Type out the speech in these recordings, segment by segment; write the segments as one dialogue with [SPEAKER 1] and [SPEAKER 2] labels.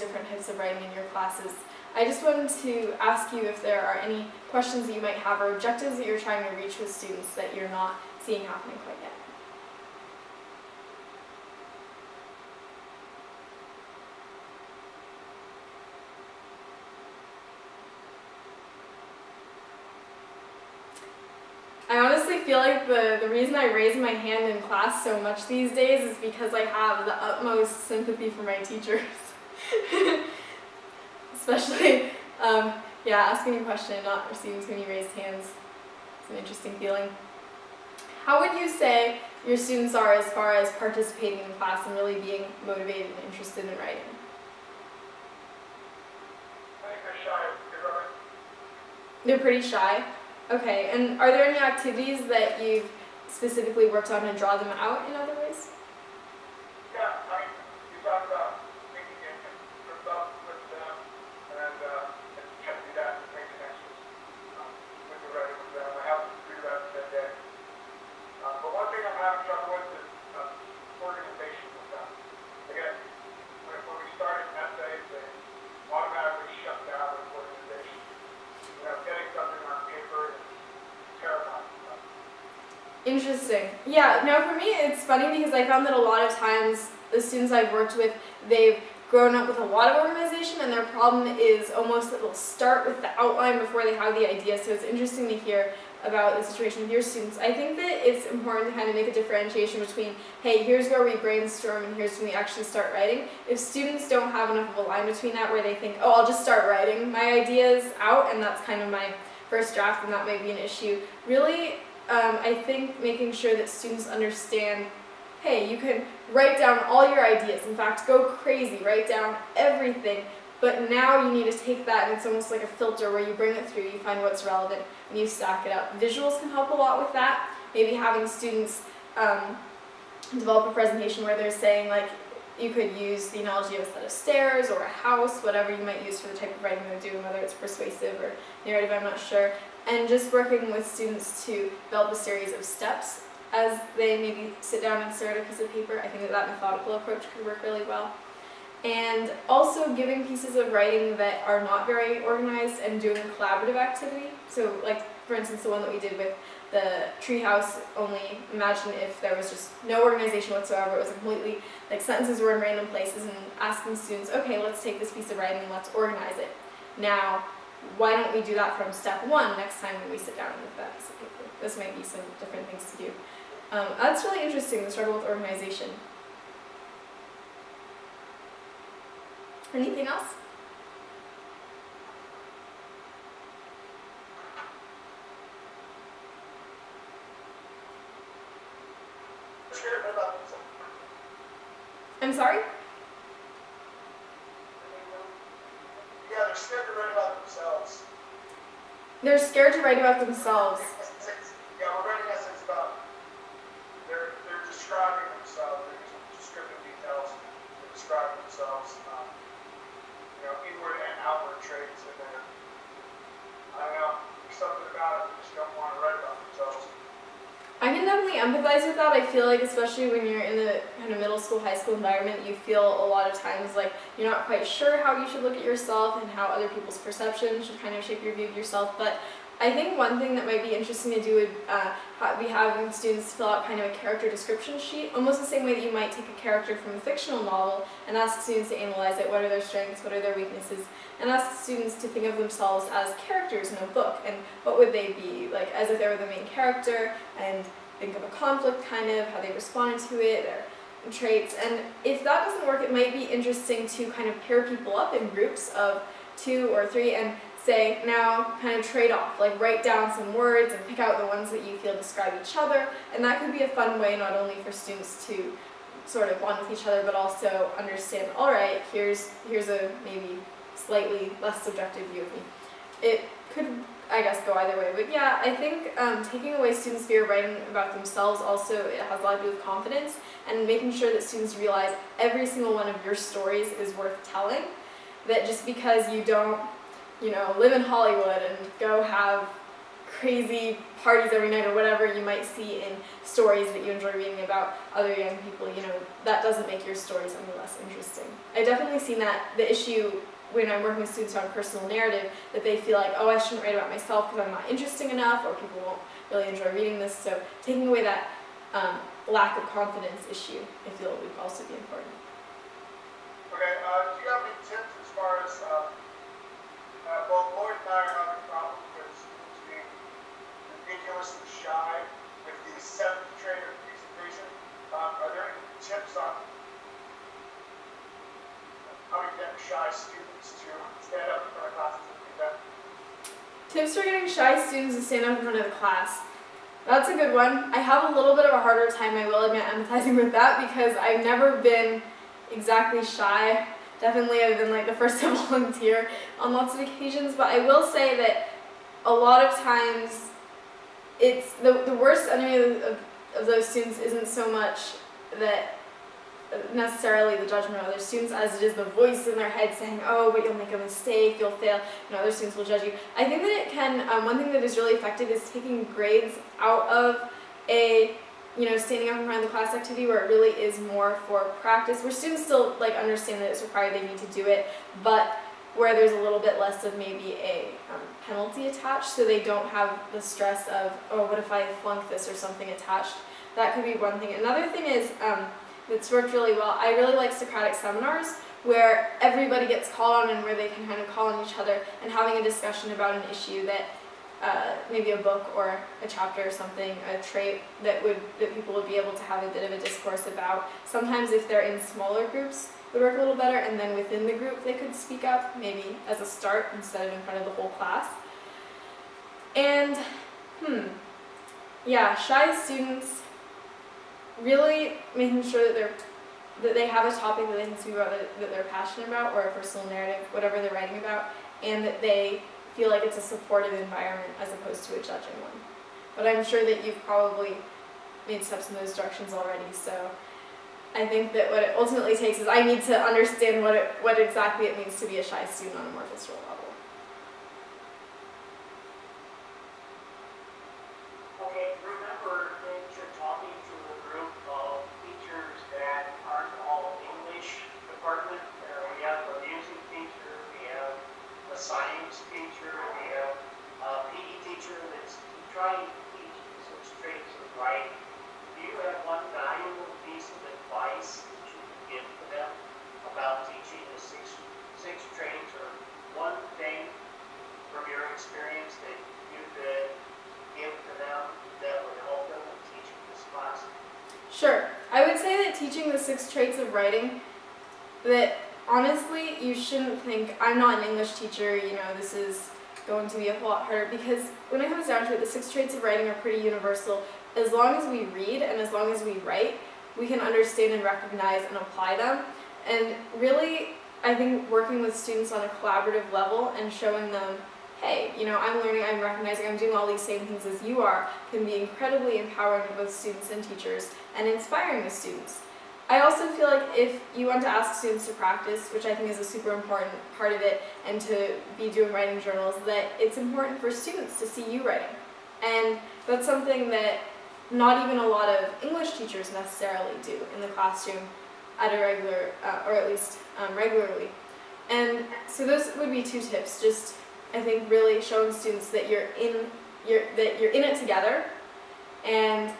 [SPEAKER 1] different types of writing in your classes. I just wanted to ask you if there are any questions that you might have or objectives that you're trying to reach with students that you're not seeing happening quite yet. I honestly feel like the reason I raise my hand in class so much these days is because I have the utmost sympathy for my teachers. Especially, yeah, asking a question and not receiving so many raised hands. It's an interesting feeling. How would you say your students are as far as participating in class and really being motivated and interested in writing?
[SPEAKER 2] I think they're shy.
[SPEAKER 1] They're pretty shy? Okay, and are there any activities that you've specifically worked on to draw them out in other ways?
[SPEAKER 2] Yeah, I mean, you talk about making it group up with them and try to do that and make connections with the writing with them. I have to do that that day. But one thing I'm having trouble with is organization with them. Again, when we started essays, they automatically shut down with organization. Getting something on paper is terrifying.
[SPEAKER 1] Interesting. Yeah, no, for me it's funny because I found that a lot of times the students I've worked with, they've grown up with a lot of organization and their problem is almost that they'll start with the outline before they have the idea. So it's interesting to hear about the situation with your students. I think that it's important to kind of make a differentiation between, hey, here's where we brainstorm and here's when we actually start writing. If students don't have enough of a line between that where they think, oh, I'll just start writing my ideas out and that's kind of my first draft and that might be an issue. Really, I think making sure that students understand, hey, you can write down all your ideas. In fact, go crazy, write down everything. But now you need to take that and it's almost like a filter where you bring it through, you find what's relevant, and you stack it up. Visuals can help a lot with that. Maybe having students develop a presentation where they're saying, like, you could use the analogy of a set of stairs or a house, whatever you might use for the type of writing they're doing, whether it's persuasive or narrative, I'm not sure. And just working with students to develop a series of steps as they maybe sit down and stare at a piece of paper. I think that that methodical approach could work really well. And also giving pieces of writing that are not very organized and doing a collaborative activity. So like, for instance, the one that we did with the treehouse, only imagine if there was just no organization whatsoever. It was completely, like, sentences were in random places, and asking students, okay, let's take this piece of writing and let's organize it. Now, why don't we do that from step one next time when we sit down with that piece of paper? This might be some different things to do. That's really interesting, the struggle with organization. Anything else? I'm sorry?
[SPEAKER 2] Yeah, they're scared to write about themselves.
[SPEAKER 1] They're scared to write about themselves.
[SPEAKER 2] Yeah, we're writing essays about, they're describing themselves, they're using descriptive details to describe themselves, inward and outward traits, and then, I don't know, there's something about it they just don't want to write about themselves.
[SPEAKER 1] I can definitely empathize with that. I feel like especially when you're in the kind of middle school, high school environment, you feel a lot of times like you're not quite sure how you should look at yourself and how other people's perceptions should kind of shape your view of yourself. But I think one thing that might be interesting to do would be having students fill out kind of a character description sheet, almost the same way that you might take a character from a fictional novel and ask students to analyze it. What are their strengths? What are their weaknesses? And ask students to think of themselves as characters in a book, and what would they be, like as if they were the main character, and think of a conflict kind of, how they responded to it, their traits. And if that doesn't work, it might be interesting to kind of pair people up in groups of 2 or 3 and say, now kind of trade off, like write down some words and pick out the ones that you feel describe each other. And that could be a fun way not only for students to sort of bond with each other, but also understand, all right, here's a maybe slightly less subjective view of me. It could, I guess, go either way. But yeah, I think taking away students' fear of writing about themselves also, it has a lot to do with confidence, and making sure that students realize every single one of your stories is worth telling. That just because you don't, live in Hollywood and go have crazy parties every night or whatever you might see in stories that you enjoy reading about other young people, that doesn't make your stories any less interesting. I've definitely seen that, the issue when I'm working with students on personal narrative, that they feel like, oh, I shouldn't write about myself because I'm not interesting enough, or people won't really enjoy reading this. So taking away that lack of confidence issue, I feel would also be important.
[SPEAKER 2] Okay, do you have any tips as far as, well, Lloyd and I are having problems with students being ridiculously shy with the 7th trait of presentation. Are there any tips on how to get shy students to stand up in front of classes and do that?
[SPEAKER 1] Tips for getting shy students to stand up in front of the class. That's a good one. I have a little bit of a harder time, I will admit, empathizing with that because I've never been exactly shy. Definitely I've been like the first to volunteer on lots of occasions, but I will say that a lot of times it's the worst enemy of those students isn't so much that necessarily the judgment of other students as it is the voice in their head saying, oh, but you'll make a mistake, you'll fail, other students will judge you. I think that it can, one thing that is really effective is taking grades out of a standing up in front of the class activity where it really is more for practice, where students still understand that it's required, they need to do it, but where there's a little bit less of maybe a penalty attached, so they don't have the stress of, oh, what if I flunk this or something attached. That could be one thing. Another thing is, that's worked really well, I really like Socratic seminars, where everybody gets called on and where they can kind of call on each other and having a discussion about an issue that maybe a book or a chapter or something, a trait that people would be able to have a bit of a discourse about. Sometimes if they're in smaller groups, it would work a little better, and then within the group they could speak up, maybe as a start instead of in front of the whole class. And, yeah, shy students, really making sure that they have a topic that they can speak about that they're passionate about, or a personal narrative, whatever they're writing about, and that they feel like it's a supportive environment as opposed to a judging one. But I'm sure that you've probably made steps in those directions already, so I think that what it ultimately takes is I need to understand what exactly it means to be a shy student on a more visceral level.
[SPEAKER 3] Okay, remember that you're talking to a group of teachers that aren't all English department. We have a music teacher, we have a science teacher, we have a PE teacher that's trying to teach some traits of writing. Do you have one valuable piece of advice that you can give to them about teaching the six traits, or one thing from your experience that you could give to them that would help them in teaching this class?
[SPEAKER 1] Sure. I would say that teaching the 6 traits of writing, that honestly, you shouldn't think, I'm not an English teacher, this is going to be a whole lot harder, because when it comes down to it, the 6 traits of writing are pretty universal. As long as we read and as long as we write, we can understand and recognize and apply them. And really, I think working with students on a collaborative level and showing them, hey, I'm learning, I'm recognizing, I'm doing all these same things as you are, can be incredibly empowering to both students and teachers and inspiring the students. I also feel like if you want to ask students to practice, which I think is a super important part of it, and to be doing writing journals, that it's important for students to see you writing. And that's something that not even a lot of English teachers necessarily do in the classroom at a regular, or at least regularly. And so those would be 2 tips, just I think really showing students that you're in it together, and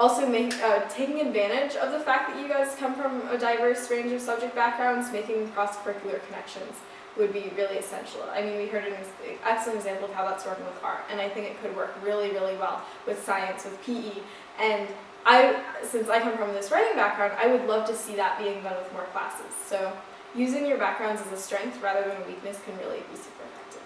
[SPEAKER 1] also taking advantage of the fact that you guys come from a diverse range of subject backgrounds. Making cross-curricular connections would be really essential. I mean, we heard an excellent example of how that's working with art, and I think it could work really, really well with science, with PE, and since I come from this writing background, I would love to see that being done with more classes. So using your backgrounds as a strength rather than a weakness can really be super effective.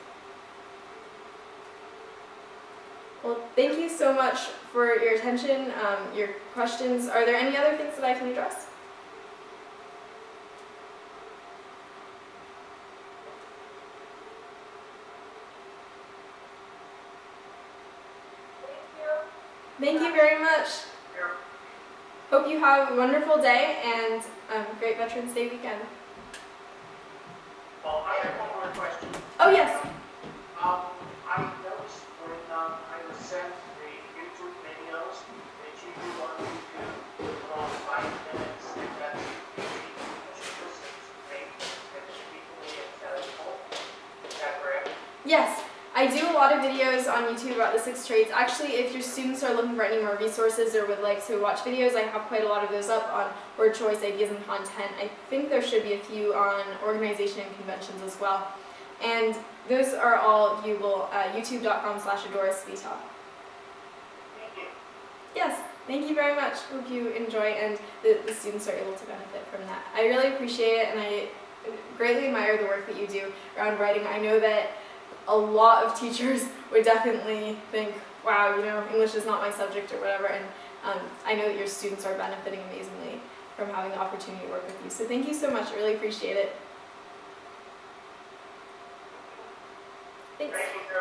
[SPEAKER 1] Well, thank you so much for your attention, your questions. Are there any other things that I can address? Thank you very much. Hope you have a wonderful day and great Veterans Day weekend.
[SPEAKER 3] Well, I have one more question.
[SPEAKER 1] Oh, yes.
[SPEAKER 3] I noticed when I was
[SPEAKER 1] Yes, I do a lot of videos on YouTube about the 6 traits. Actually, if your students are looking for any more resources or would like to watch videos, I have quite a lot of those up on word choice, ideas, and content. I think there should be a few on organization and conventions as well. And those are all viewable at youtube.com/AdorisVTalk.
[SPEAKER 3] Thank you.
[SPEAKER 1] Yes, thank you very much. Hope you enjoy and the students are able to benefit from that. I really appreciate it and I greatly admire the work that you do around writing. I know that a lot of teachers would definitely think, wow, you know, English is not my subject or whatever, and I know that your students are benefiting amazingly from having the opportunity to work with you. So thank you so much. I really appreciate it. Thanks.
[SPEAKER 2] Thank you,